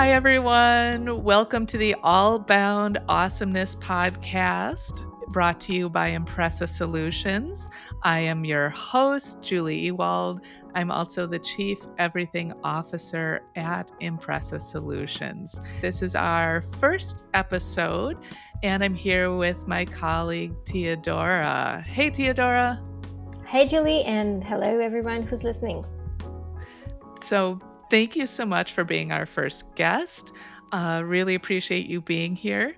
Hi, everyone. Welcome to the Allbound Awesomeness Podcast, brought to you by Impressa Solutions. I am your host, Julie Ewald. I'm also the Chief Everything Officer at Impressa Solutions. This is our first episode, and I'm here with my colleague, Teodora. Hey, Teodora. Hey, Julie, and hello, everyone who's listening. So, thank you so much for being our first guest. Really appreciate you being here.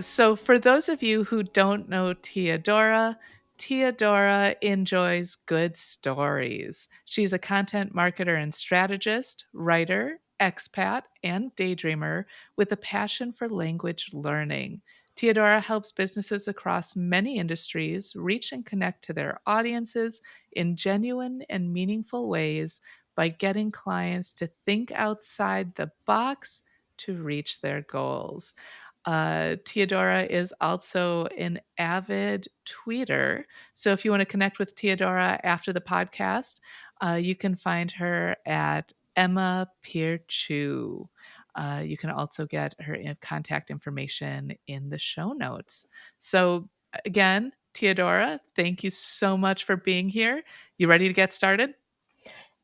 So, for those of you who don't know Teodora, Teodora enjoys good stories. She's a content marketer and strategist, writer, expat, and daydreamer with a passion for language learning. Teodora helps businesses across many industries reach and connect to their audiences in genuine and meaningful ways by getting clients to think outside the box to reach their goals. Teodora is also an avid tweeter. So if you want to connect with Teodora after the podcast, you can find her at Emma Pirciu. You can also get her contact information in the show notes. So again, Teodora, thank you so much for being here. You ready to get started?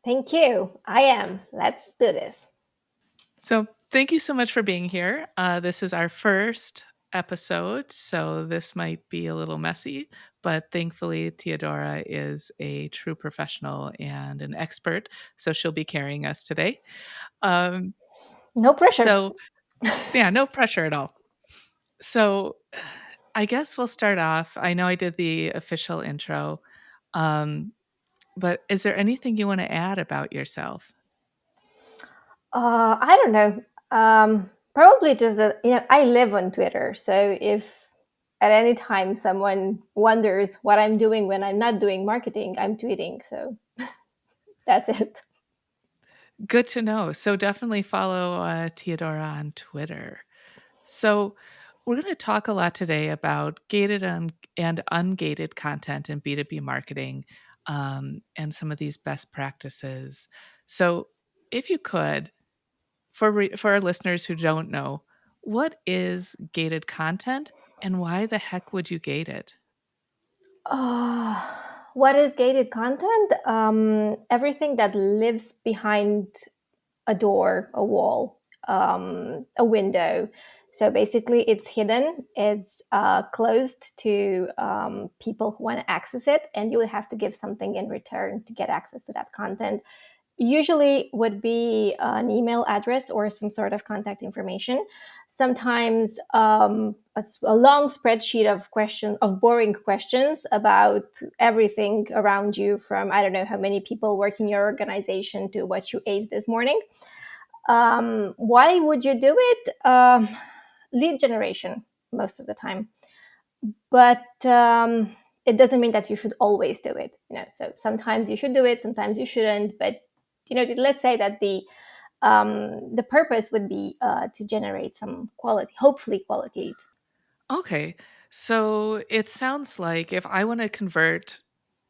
Thank you. I am. Let's do this. So, thank you so much for being here. This is our first episode, so this might be a little messy, but thankfully, Teodora is a true professional and an expert, so she'll be carrying us today. Um, No pressure. so, yeah, no pressure at all. So, I guess we'll start off. I know I did the official intro, but is there anything you want to add about yourself? I don't know. Probably just that, I live on Twitter. So if at any time someone wonders what I'm doing when I'm not doing marketing, I'm tweeting. So that's it. Good to know. So definitely follow Teodora on Twitter. So we're going to talk a lot today about gated and ungated content in B2B marketing, and some of these best practices. So if you could, for our listeners who don't know, what is gated content and why the heck would you gate it? What is gated content? Everything that lives behind a door, a wall, a window. So basically, it's hidden, it's closed to people who want to access it, and you would have to give something in return to get access to that content. Usually would be an email address or some sort of contact information. Sometimes a long spreadsheet of boring questions about everything around you, from I don't know how many people work in your organization to what you ate this morning. Why would you do it? Lead generation most of the time, but it doesn't mean that you should always do it. So sometimes you should do it, sometimes you shouldn't. But let's say that the purpose would be to generate some quality, hopefully quality leads. Okay. So it sounds like if I want to convert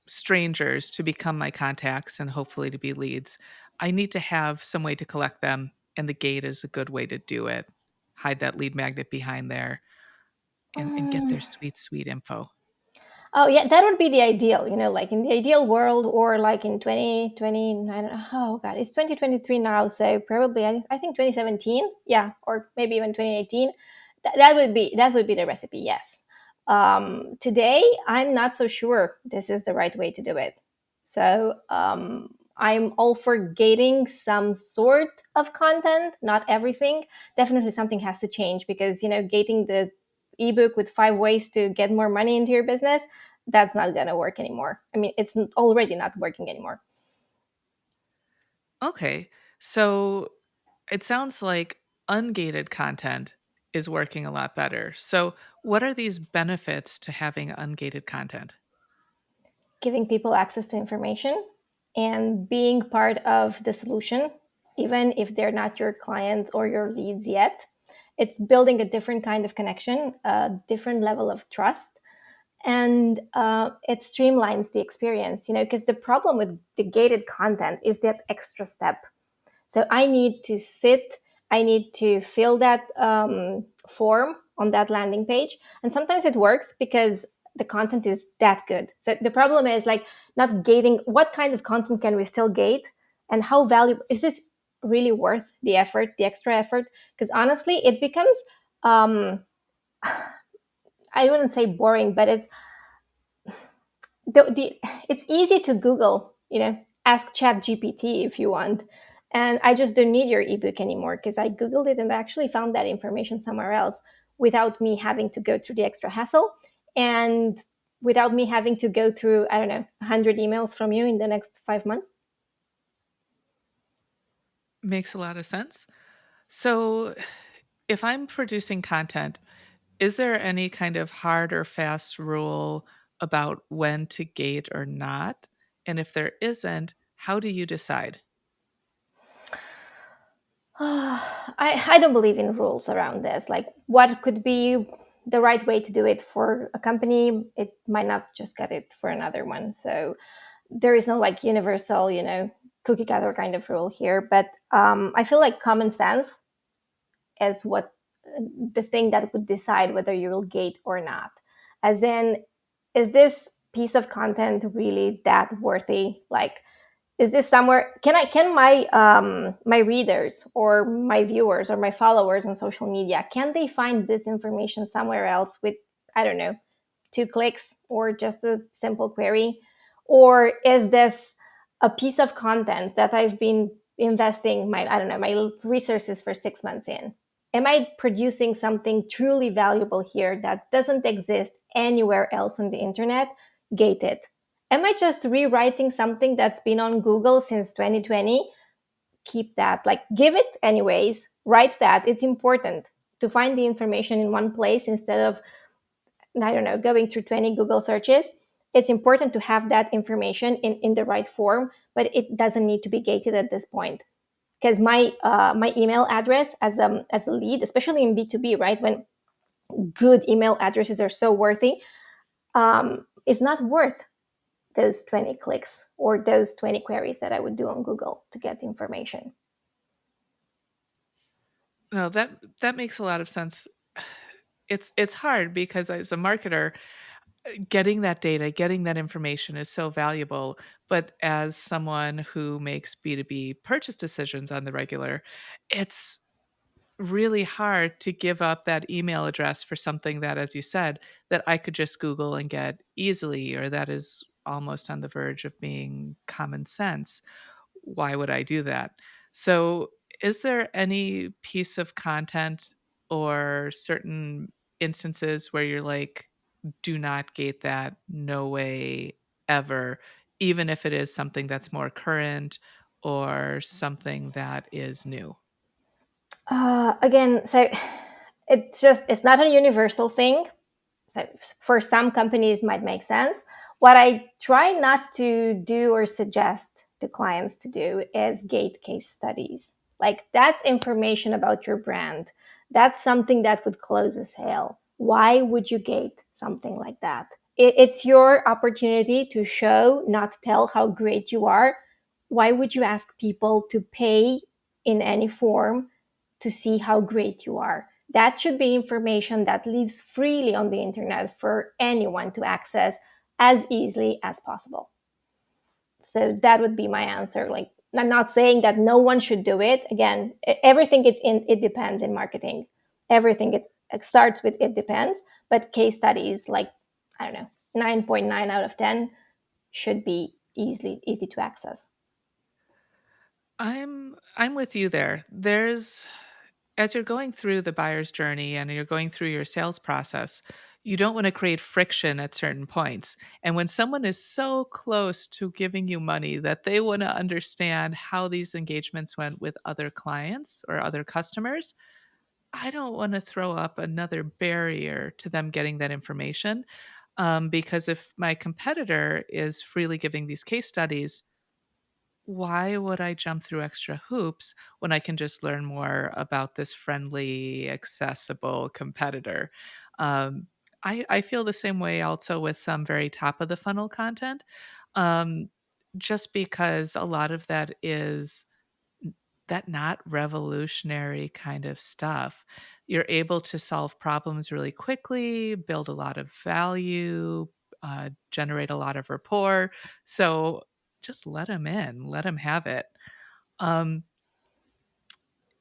strangers to become my contacts and hopefully to be leads, I need to have some way to collect them, and the gate is a good way to do it. Hide that lead magnet behind there and get their sweet, sweet info. Oh yeah, that would be the ideal, like in the ideal world, or like in 2020, I don't know, oh God, it's 2023 now, so probably I think 2017, yeah, or maybe even 2018. That would be the recipe, yes. Today, I'm not so sure this is the right way to do it. So I'm all for gating some sort of content, not everything. Definitely something has to change, because, gating the ebook with 5 ways to get more money into your business, that's not going to work anymore. I mean, it's already not working anymore. Okay. So it sounds like ungated content is working a lot better. So, what are these benefits to having ungated content? Giving people access to information and being part of the solution, even if they're not your clients or your leads yet. It's building a different kind of connection, a different level of trust, and it streamlines the experience, because the problem with the gated content is that extra step. So I need to sit I need to fill that form on that landing page. And sometimes it works because the content is that good. So the problem is like not gating what kind of content can we still gate, and how valuable is this really worth the effort, the extra effort? Because honestly, it becomes um, I wouldn't say boring, but it's easy to Google, ask Chat GPT if you want. And I just don't need your ebook anymore because I Googled it and I actually found that information somewhere else without me having to go through the extra hassle and without me having to go through, I don't know, 100 emails from you in the next 5 months. Makes a lot of sense. So, if I'm producing content, is there any kind of hard or fast rule about when to gate or not? And if there isn't, how do you decide? I don't believe in rules around this. Like, what could be the right way to do it for a company, it might not just get it for another one. So there is no like universal, cookie cutter kind of rule here. But I feel like common sense is what the thing that would decide whether you will gate or not. As in, is this piece of content really that worthy? Like, is this somewhere, can my readers or my viewers or my followers on social media, can they find this information somewhere else with, I don't know, 2 clicks or just a simple query? Or is this a piece of content that I've been investing my, I don't know, my resources for 6 months in? Am I producing something truly valuable here that doesn't exist anywhere else on the internet? Gate it. Am I just rewriting something that's been on Google since 2020? Keep that. Like, give it anyways. Write that. It's important to find the information in one place instead of, I don't know, going through 20 Google searches. It's important to have that information in the right form, but it doesn't need to be gated at this point. Because my email address as a lead, especially in B2B, right? When good email addresses are so worthy, is not worth those 20 clicks or those 20 queries that I would do on Google to get information. No, that makes a lot of sense. It's hard because as a marketer, getting that data, getting that information is so valuable. But as someone who makes B2B purchase decisions on the regular, it's really hard to give up that email address for something that, as you said, that I could just Google and get easily, or that is almost on the verge of being common sense. Why would I do that? So, is there any piece of content or certain instances where you're like, do not gate that, no way ever, even if it is something that's more current or something that is new? Again, so it's not a universal thing. So for some companies might make sense. What I try not to do or suggest to clients to do is gate case studies. Like, that's information about your brand. That's something that would close a sale. Why would you gate something like that? It's your opportunity to show, not tell, how great you are. Why would you ask people to pay in any form to see how great you are? That should be information that lives freely on the internet for anyone to access as easily as possible. So that would be my answer. Like, I'm not saying that no one should do it. Again, everything it depends in marketing. Everything it starts with it depends, but case studies, like, I don't know, 9.9 out of 10 should be easy to access. I'm with you there. There's As you're going through the buyer's journey and you're going through your sales process, you don't want to create friction at certain points. And when someone is so close to giving you money that they want to understand how these engagements went with other clients or other customers, I don't want to throw up another barrier to them getting that information. Because if my competitor is freely giving these case studies, why would I jump through extra hoops when I can just learn more about this friendly, accessible competitor? Um, I feel the same way also with some very top of the funnel content, um, just because a lot of that is that not revolutionary kind of stuff. You're able to solve problems really quickly, build a lot of value, generate a lot of rapport. So just let them in, let them have it. Um,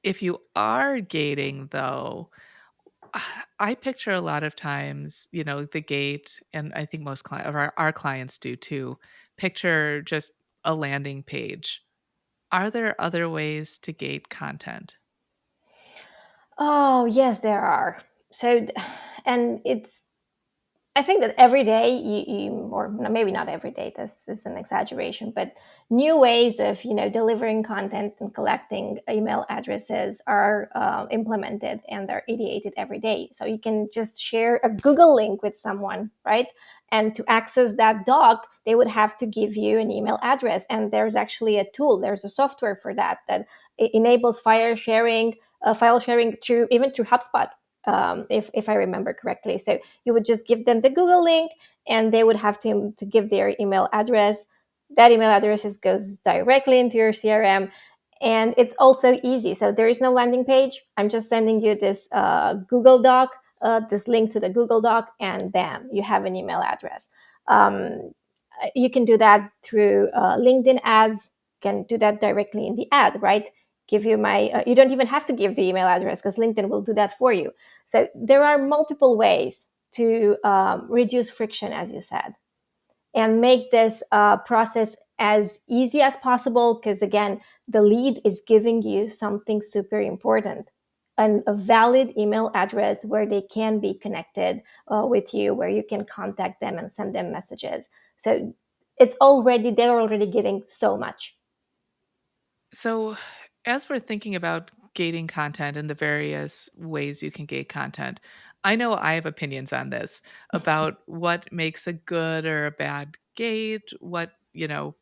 if you are gating, though, I picture a lot of times, the gate, and I think most of our clients do too, picture just a landing page. Are there other ways to gate content? Oh, yes, there are. So, and it's I think that every day, or maybe not every day, this is an exaggeration, but new ways of delivering content and collecting email addresses are implemented, and they're ideated every day. So you can just share a Google link with someone, right? And to access that doc, they would have to give you an email address. And there's actually a tool, there's a software for that enables file sharing through even through HubSpot, if I remember correctly. So you would just give them the Google link, and they would have to give their email address. That email address goes directly into your CRM, and it's also easy. So there is no landing page. I'm just sending you this Google Doc, this link to the Google Doc, and bam, you have an email address. You can do that through LinkedIn ads. You can do that directly in the ad, right? Give you you don't even have to give the email address, because LinkedIn will do that for you. So there are multiple ways to reduce friction, as you said, and make this process as easy as possible. Because again, the lead is giving you something super important, a valid email address where they can be connected with you, where you can contact them and send them messages. So they're already giving so much. So, as we're thinking about gating content and the various ways you can gate content, I know I have opinions on this about what makes a good or a bad gate, what,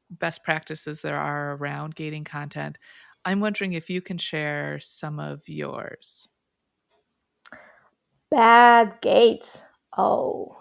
best practices there are around gating content. I'm wondering if you can share some of yours. Bad gates. Oh,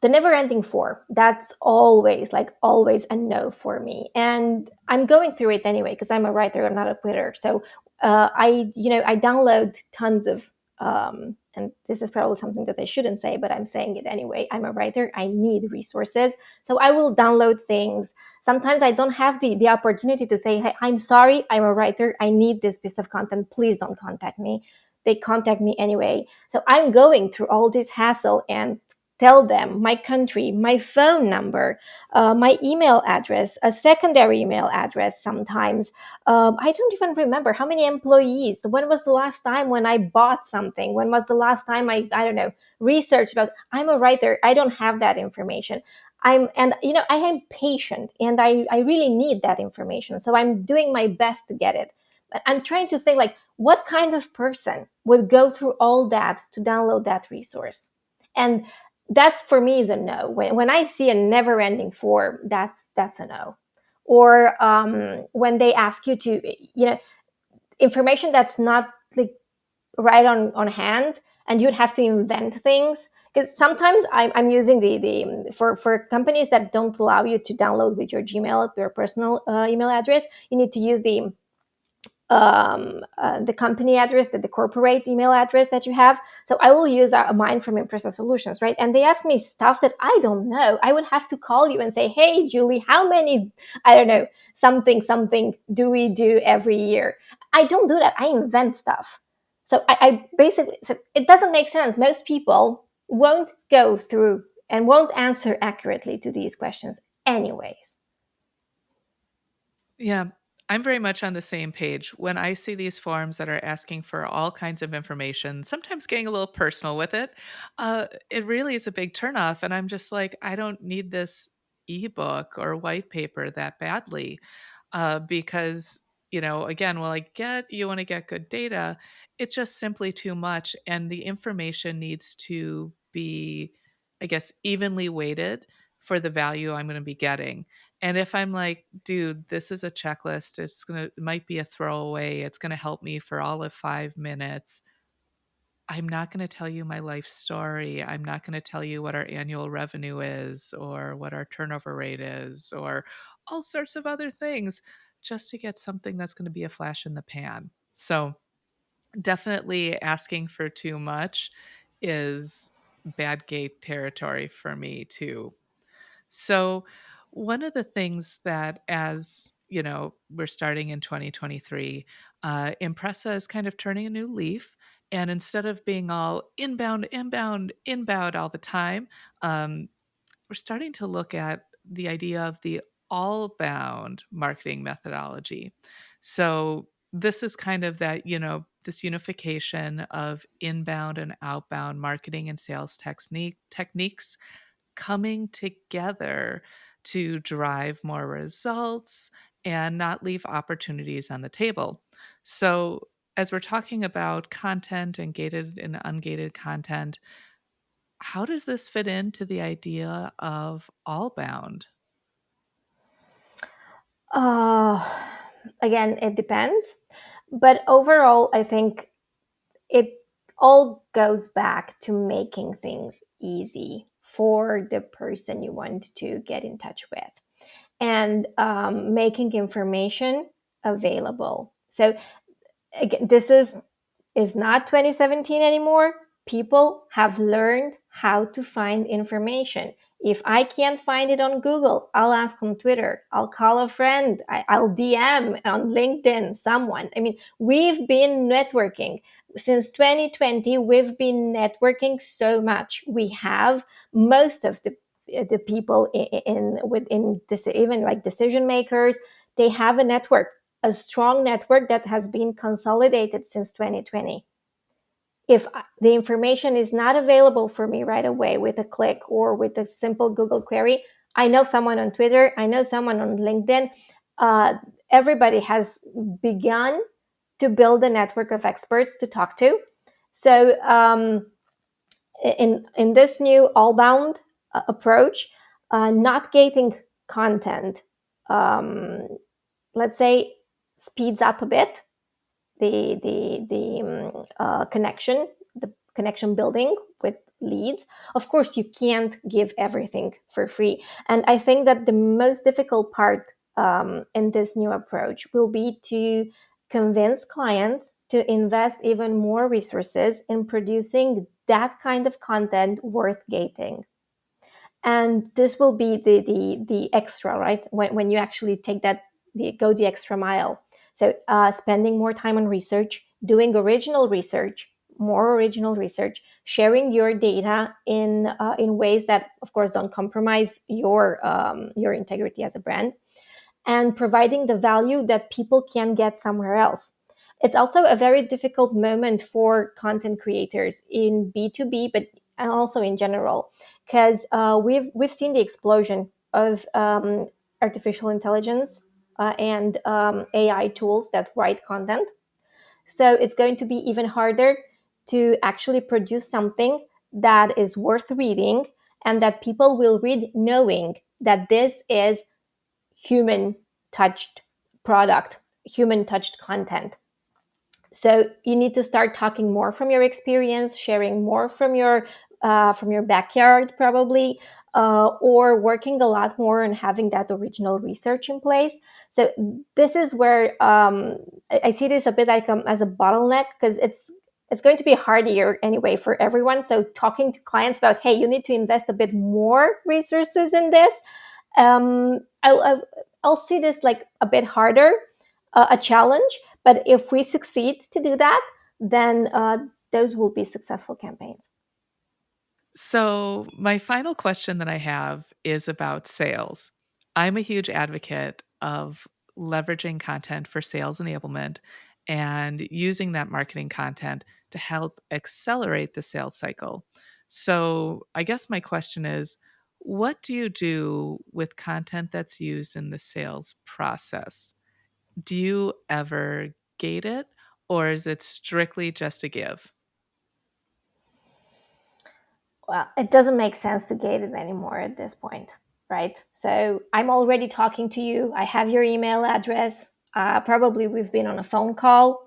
the never ending four, that's always a no for me. And I'm going through it anyway, because I'm a writer, I'm not a quitter. So I download tons of and this is probably something that I shouldn't say, but I'm saying it anyway. I'm a writer, I need resources, so I will download things. Sometimes I don't have the opportunity to say, hey, I'm sorry, I'm a writer, I need this piece of content, please don't contact me. They contact me anyway. So I'm going through all this hassle and tell them my country, my phone number, my email address, a secondary email address sometimes. I don't even remember how many employees. When was the last time when I bought something? When was the last time I don't know, researched about? I'm a writer. I don't have that information. I am patient, and I really need that information. So I'm doing my best to get it. But I'm trying to think, like, what kind of person would go through all that to download that resource? And that's, for me, is a no. When I see a never ending form, that's a no. Or when they ask you to, information that's not like right on hand, and you'd have to invent things. Because sometimes I'm using the for companies that don't allow you to download with your Gmail, your personal email address, you need to use the company address, the corporate email address that you have. So I will use mine from Impressa Solutions, right? And they ask me stuff that I don't know. I would have to call you and say, hey, Julie, how many, I don't know, something do we do every year? I don't do that. I invent stuff. So I basically, so it doesn't make sense. Most people won't go through and won't answer accurately to these questions anyways. Yeah, I'm very much on the same page. When I see these forums that are asking for all kinds of information, sometimes getting a little personal with it, it really is a big turnoff. And I'm just like, I don't need this ebook or white paper that badly, because, again, while I get you want to get good data, it's just simply too much. And the information needs to be, I guess, evenly weighted for the value I'm going to be getting. And if I'm like, dude, this is a checklist, it might be a throwaway, it's gonna help me for all of 5 minutes. I'm not gonna tell you my life story. I'm not gonna tell you what our annual revenue is or what our turnover rate is or all sorts of other things. just to get something that's going to be a flash in the pan. So definitely asking for too much is bad gate territory for me too. So, one of the things that, as you know, we're starting in 2023, Impressa is kind of turning a new leaf. And instead of being all inbound, inbound, inbound all the time, um, we're starting to look at the idea of the all bound marketing methodology. So, this is kind of that, this unification of inbound and outbound marketing and sales techniques coming together to drive more results and not leave opportunities on the table. So, as we're talking about content and gated and ungated content, how does this fit into the idea of all bound? Uh, Again, it depends. But overall, I think it all goes back to making things easy for the person you want to get in touch with, and making information available. So again, this is not 2017 anymore. People have learned how to find information. If I can't find it on Google, I'll ask on Twitter. I'll call a friend. I'll DM on LinkedIn someone. I mean, we've been networking since 2020. We've been networking so much. We have most of the people within this, even like decision makers, they have a network, a strong network that has been consolidated since 2020. If the information is not available for me right away with a click or with a simple Google query, I know someone on Twitter, I know someone on LinkedIn. Uh, Everybody has begun to build a network of experts to talk to. So in this new all-bound approach, not gating content, let's say, speeds up a bit the connection building with leads. Of course, you can't give everything for free, and I think that the most difficult part in this new approach will be to convince clients to invest even more resources in producing that kind of content worth gating. And this will be the extra, right, when you actually take that, go the extra mile. So spending more time on research, doing original research, more original research, sharing your data in ways that of course don't compromise your integrity as a brand, and providing the value that people can get somewhere else. It's also a very difficult moment for content creators in B2B, but also in general, because we've seen the explosion of artificial intelligence and AI tools that write content. So it's going to be even harder to actually produce something that is worth reading and that people will read knowing that this is human touched product, human touched content. So you need to start talking more from your experience, sharing more from your backyard, probably, or working a lot more on having that original research in place. So this is where I see this a bit like as a bottleneck, because it's going to be a hard year anyway for everyone. So talking to clients about, hey, you need to invest a bit more resources in this. I'll see this like a bit harder, a challenge. But if we succeed to do that, then those will be successful campaigns. So, my final question that I have is about sales. I'm a huge advocate of leveraging content for sales enablement and using that marketing content to help accelerate the sales cycle. So, I guess my question is, what do you do with content that's used in the sales process? Do you ever gate it, or is it strictly just a give? Well, it doesn't make sense to gate it anymore at this point, right? So I'm already talking to you. I have your email address. Probably we've been on a phone call.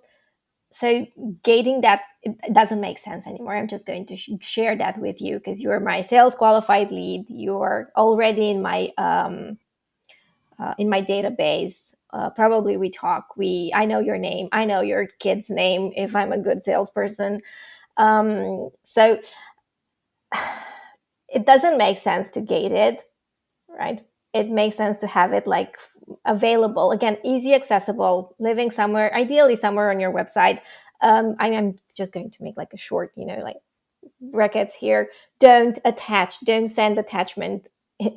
So gating that, it doesn't make sense anymore. I'm just going to share that with you because you're my sales qualified lead. You're already in my in my database. Probably we talk. I know your name. I know your kid's name if I'm a good salesperson. So it doesn't make sense to gate it, right? It makes sense to have it like available, again, easy accessible, living somewhere, ideally somewhere on your website. I'm just going to make like a short, like brackets here. Don't send attachments in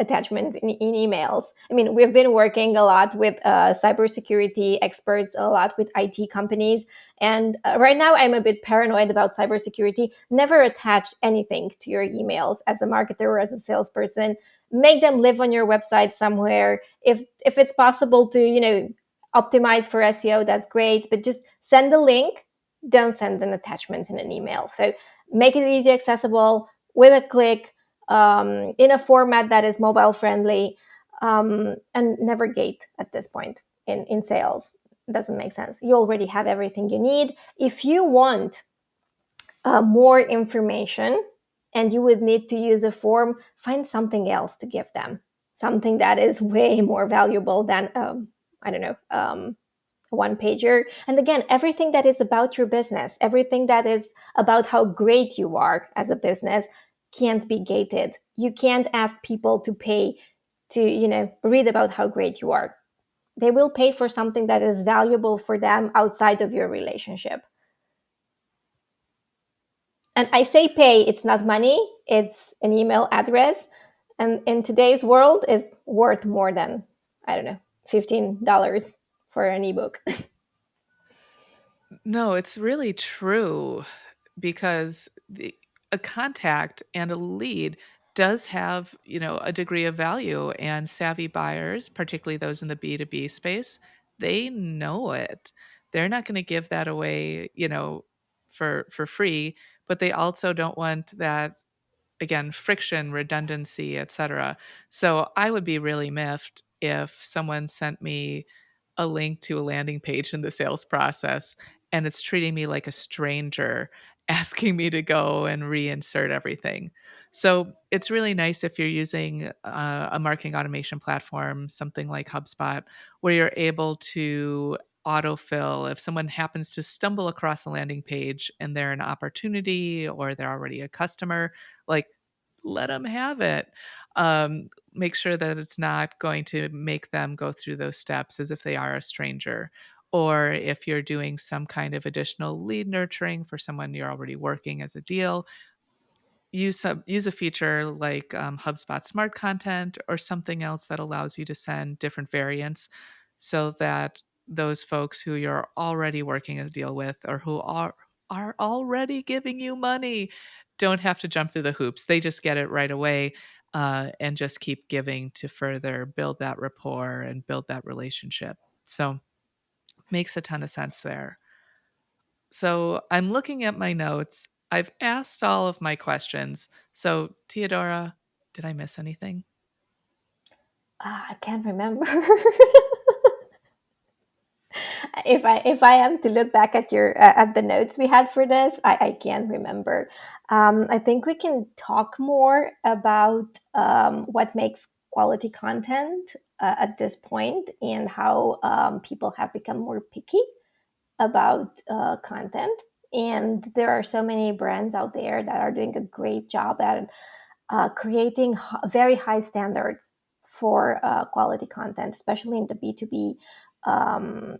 emails. I mean, we've been working a lot with cybersecurity experts, a lot with IT companies, and right now I'm a bit paranoid about cybersecurity. Never attach anything to your emails as a marketer or as a salesperson. Make them live on your website somewhere. If it's possible to, optimize for SEO, that's great, but just send a link. Don't send an attachment in an email. So make it easy accessible with a click, in a format that is mobile friendly, and never gate at this point in sales. It doesn't make sense. You already have everything you need. If you want more information and you would need to use a form, find something else to give them, something that is way more valuable than, I don't know, one pager. And again, everything that is about your business, everything that is about how great you are as a business can't be gated. You can't ask people to pay to, read about how great you are. They will pay for something that is valuable for them outside of your relationship. And I say pay, it's not money, it's an email address. And in today's world is worth more than, I don't know, $15 for an ebook. No, it's really true because a contact and a lead does have, a degree of value, and savvy buyers, particularly those in the B2B space, they know it. They're not going to give that away, for free, but they also don't want that, again, friction, redundancy, etc. So I would be really miffed if someone sent me a link to a landing page in the sales process and it's treating me like a stranger, asking me to go and reinsert everything. So it's really nice if you're using a marketing automation platform, something like HubSpot, where you're able to autofill if someone happens to stumble across a landing page and they're an opportunity or they're already a customer, like, let them have it. Make sure that it's not going to make them go through those steps as if they are a stranger. Or if you're doing some kind of additional lead nurturing for someone you're already working as a deal, use a feature like HubSpot Smart Content or something else that allows you to send different variants, so that those folks who you're already working a deal with or who are already giving you money don't have to jump through the hoops. They just get it right away, and just keep giving to further build that rapport and build that relationship. So makes a ton of sense there. So I'm looking at my notes. I've asked all of my questions. So, Teodora, did I miss anything? I can't remember. If I am to look back at your at the notes we had for this, I can't remember. I think we can talk more about what makes quality content at this point, and how people have become more picky about content. And there are so many brands out there that are doing a great job at creating very high standards for quality content, especially in the B2B um,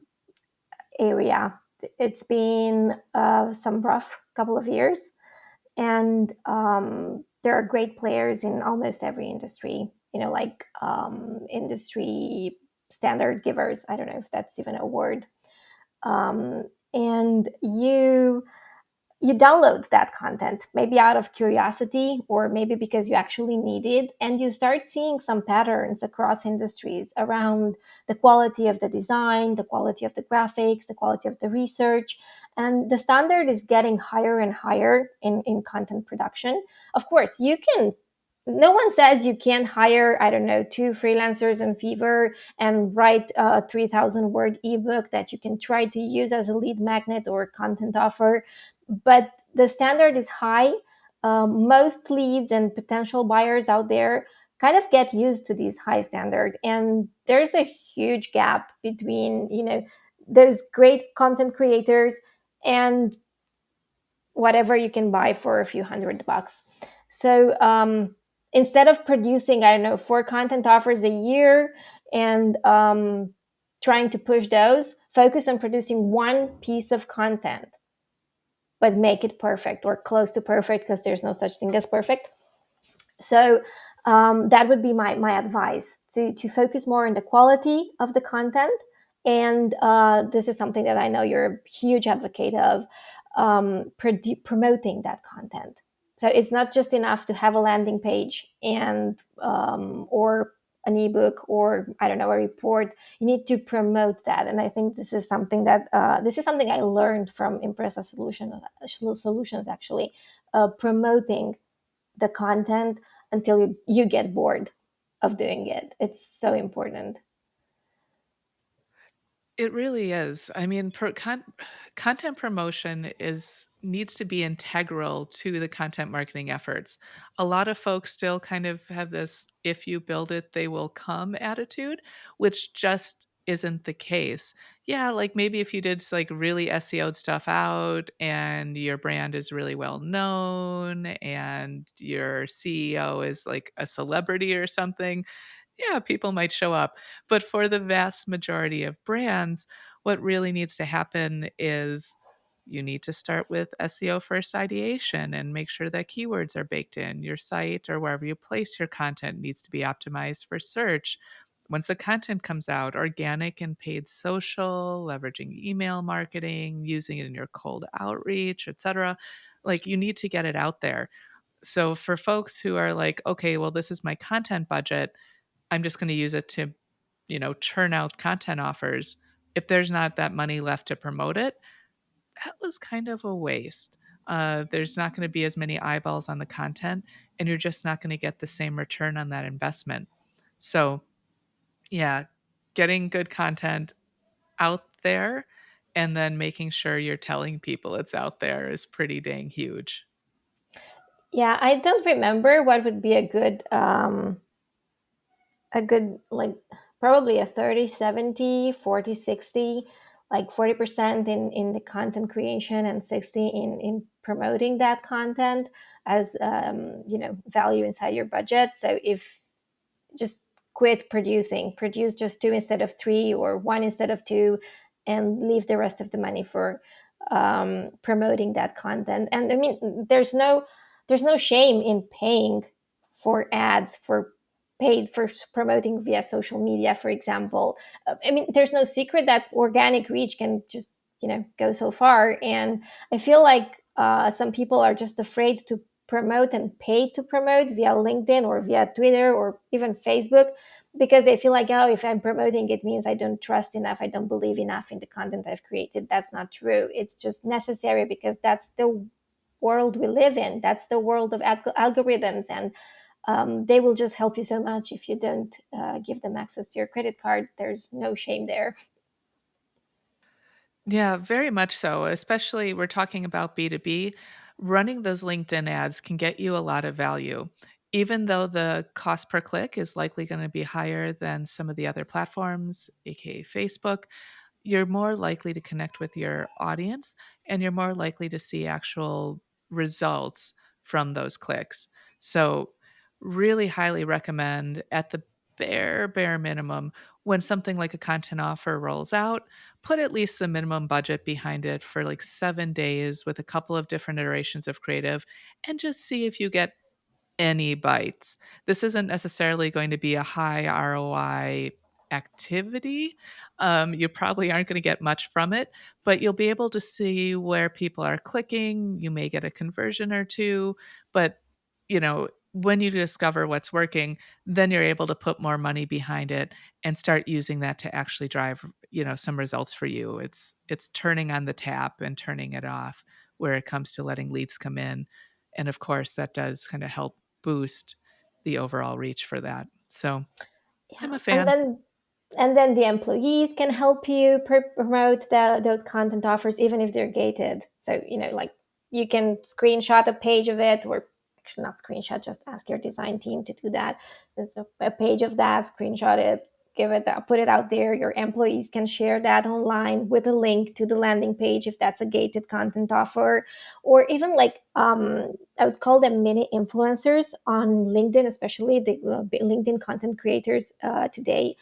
area. It's been some rough couple of years, and there are great players in almost every industry, like industry standard givers. I don't know if that's even a word. And you download that content, maybe out of curiosity or maybe because you actually need it, and you start seeing some patterns across industries around the quality of the design, the quality of the graphics, the quality of the research, and the standard is getting higher and higher in content production. Of course, no one says you can't hire, I don't know, two freelancers in Fever and write a 3,000 word ebook that you can try to use as a lead magnet or content offer. But the standard is high. Most leads and potential buyers out there kind of get used to these high standard. And there's a huge gap between, those great content creators and whatever you can buy for a few $100. So instead of producing, I don't know, 4 content offers a year and trying to push those, focus on producing one piece of content, but make it perfect or close to perfect, because there's no such thing as perfect. So that would be my advice, to focus more on the quality of the content. And this is something that I know you're a huge advocate of, promoting that content. So it's not just enough to have a landing page and or an ebook, or I don't know, a report. You need to promote that. And I think this is something that I learned from Impressa Solutions actually, promoting the content until you get bored of doing it. It's so important. It really is. I mean, content promotion is needs to be integral to the content marketing efforts. A lot of folks still kind of have this "if you build it, they will come" attitude, which just isn't the case. Yeah, like maybe if you did like really SEO'd stuff out and your brand is really well known and your CEO is like a celebrity or something, yeah, people might show up. But for the vast majority of brands, what really needs to happen is you need to start with SEO first ideation and make sure that keywords are baked in. Your site or wherever you place your content needs to be optimized for search. Once the content comes out, organic and paid social, leveraging email marketing, using it in your cold outreach, etc. Like you need to get it out there. So for folks who are like, okay, well, this is my content budget, I'm just gonna use it to, churn out content offers. If there's not that money left to promote it, that was kind of a waste. There's not gonna be as many eyeballs on the content, and you're just not gonna get the same return on that investment. So, yeah, getting good content out there and then making sure you're telling people it's out there is pretty dang huge. Yeah, I don't remember what would be a good, like, probably a 30-70-40-60, like 40% in the content creation and 60 in promoting that content as value inside your budget. So if just quit producing, produce just 2 instead of 3, or 1 instead of 2, and leave the rest of the money for promoting that content. And I mean, there's no shame in paying for ads, for paid for promoting via social media, for example. I mean, there's no secret that organic reach can just go so far. And I feel like some people are just afraid to promote and pay to promote via LinkedIn or via Twitter or even Facebook, because they feel like, oh, if I'm promoting, it means I don't trust enough, I don't believe enough in the content I've created. That's not true. It's just necessary, because that's the world we live in. That's the world of algorithms, and they will just help you so much if you don't give them access to your credit card. There's no shame there. Yeah, very much so. Especially we're talking about B2B. Running those LinkedIn ads can get you a lot of value. Even though the cost per click is likely going to be higher than some of the other platforms, aka Facebook, you're more likely to connect with your audience and you're more likely to see actual results from those clicks. So, really highly recommend at the bare minimum when something like a content offer rolls out, put at least the minimum budget behind it for like 7 days with a couple of different iterations of creative and just see if you get any bites. This isn't necessarily going to be a high ROI activity. You probably aren't going to get much from it, but you'll be able to see where people are clicking. You may get a conversion or two, but when you discover what's working, then you're able to put more money behind it and start using that to actually drive, some results for you. It's turning on the tap and turning it off where it comes to letting leads come in. And of course, that does kind of help boost the overall reach for that. So Yeah, I'm a and fan. then the employees can help you promote those content offers, even if they're gated. So like, you can screenshot a page of it, or actually not screenshot, just ask your design team to do that. There's a page of that, screenshot it, put it out there. Your employees can share that online with a link to the landing page if that's a gated content offer, or even like I would call them mini influencers on LinkedIn, especially the LinkedIn content creators today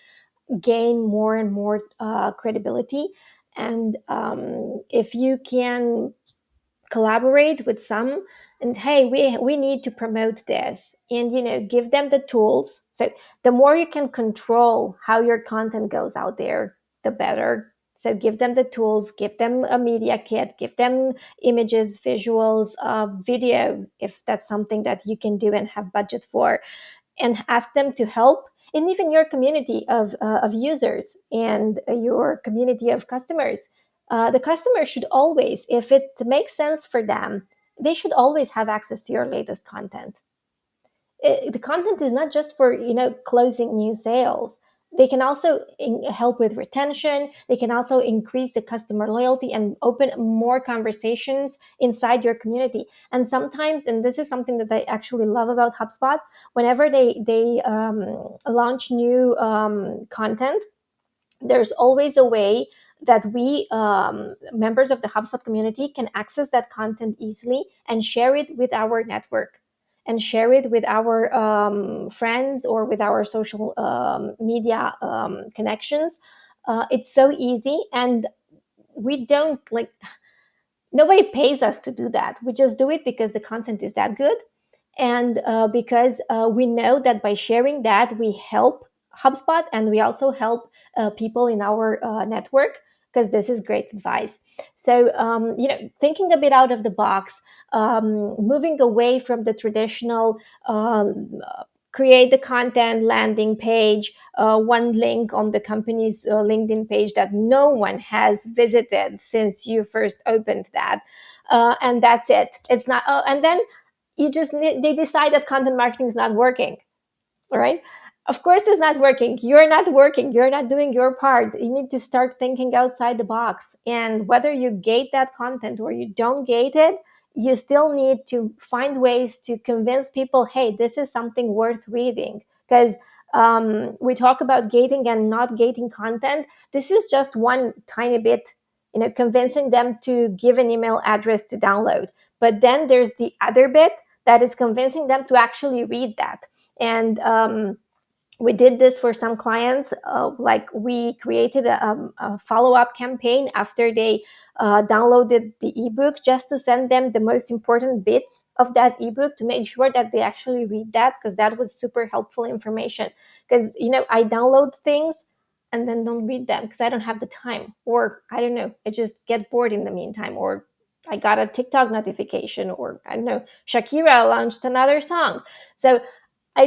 gain more and more credibility. And if you can collaborate with some and hey, we need to promote this, and give them the tools. So the more you can control how your content goes out there, the better. So give them the tools, give them a media kit, give them images, visuals, video, if that's something that you can do and have budget for, and ask them to help. And even your community of users and your community of customers, the customer should always, if it makes sense for them, they should always have access to your latest content. The content is not just for closing new sales. They can also help with retention. They can also increase the customer loyalty and open more conversations inside your community. And sometimes, and this is something that I actually love about HubSpot, whenever they launch new content, there's always a way that we members of the HubSpot community can access that content easily and share it with our network and share it with our friends or with our social media connections. It's so easy, and we don't like, nobody pays us to do that. We just do it because the content is that good, and because we know that by sharing that, we help HubSpot and we also help people in our network, because this is great advice. So thinking a bit out of the box, moving away from the traditional create the content landing page, one link on the company's LinkedIn page that no one has visited since you first opened that, and that's it. It's not and then they decide that content marketing is not working. All right, of course it's not working. You're not working, you're not doing your part. You need to start thinking outside the box, and whether you gate that content or you don't gate it, you still need to find ways to convince people, hey, this is something worth reading. Because we talk about gating and not gating content. This is just one tiny bit, convincing them to give an email address to download. But then there's the other bit that is convincing them to actually read that. And we did this for some clients. Like we created a follow-up campaign after they downloaded the ebook, just to send them the most important bits of that ebook to make sure that they actually read that, because that was super helpful information. Because I download things and then don't read them because I don't have the time, or I don't know, I just get bored in the meantime, or I got a TikTok notification, or I don't know, Shakira launched another song. So I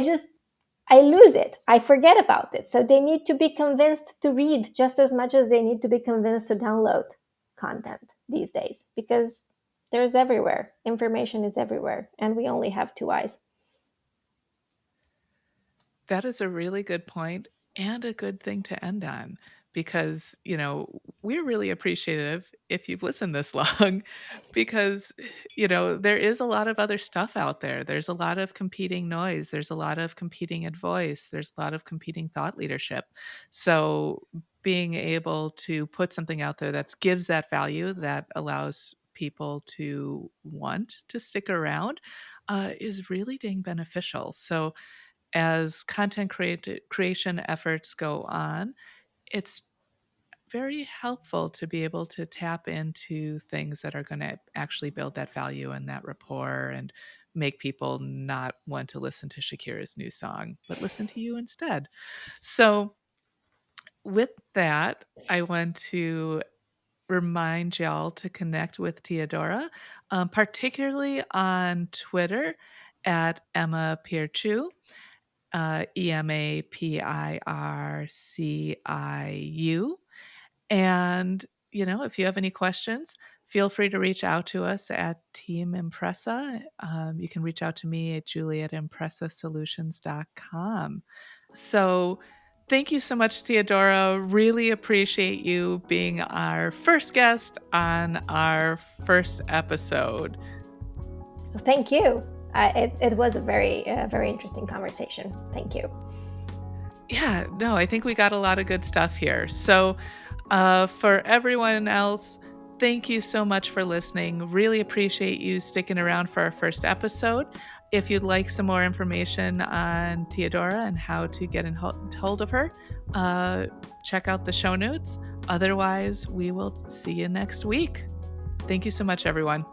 lose it. I forget about it. So they need to be convinced to read just as much as they need to be convinced to download content these days, because there's everywhere. Information is everywhere, and we only have two eyes. That is a really good point and a good thing to end on, because, we're really appreciative if you've listened this long, because, there is a lot of other stuff out there. There's a lot of competing noise. There's a lot of competing advice. There's a lot of competing thought leadership. So being able to put something out there that gives that value, that allows people to want to stick around, is really dang beneficial. So as creation efforts go on, it's very helpful to be able to tap into things that are going to actually build that value and that rapport and make people not want to listen to Shakira's new song, but listen to you instead. So, with that, I want to remind y'all to connect with Teodora, particularly on Twitter at Emma Pirciu. EMAPIRCIU. And, if you have any questions, feel free to reach out to us at Team Impressa. You can reach out to me at julie@impressasolutions.com. So, thank you so much, Theodora. Really appreciate you being our first guest on our first episode. Thank you. It was a very interesting conversation. Thank you. Yeah, no, I think we got a lot of good stuff here. So, for everyone else, thank you so much for listening. Really appreciate you sticking around for our first episode. If you'd like some more information on Teodora and how to get in hold of her, check out the show notes. Otherwise, we will see you next week. Thank you so much, everyone.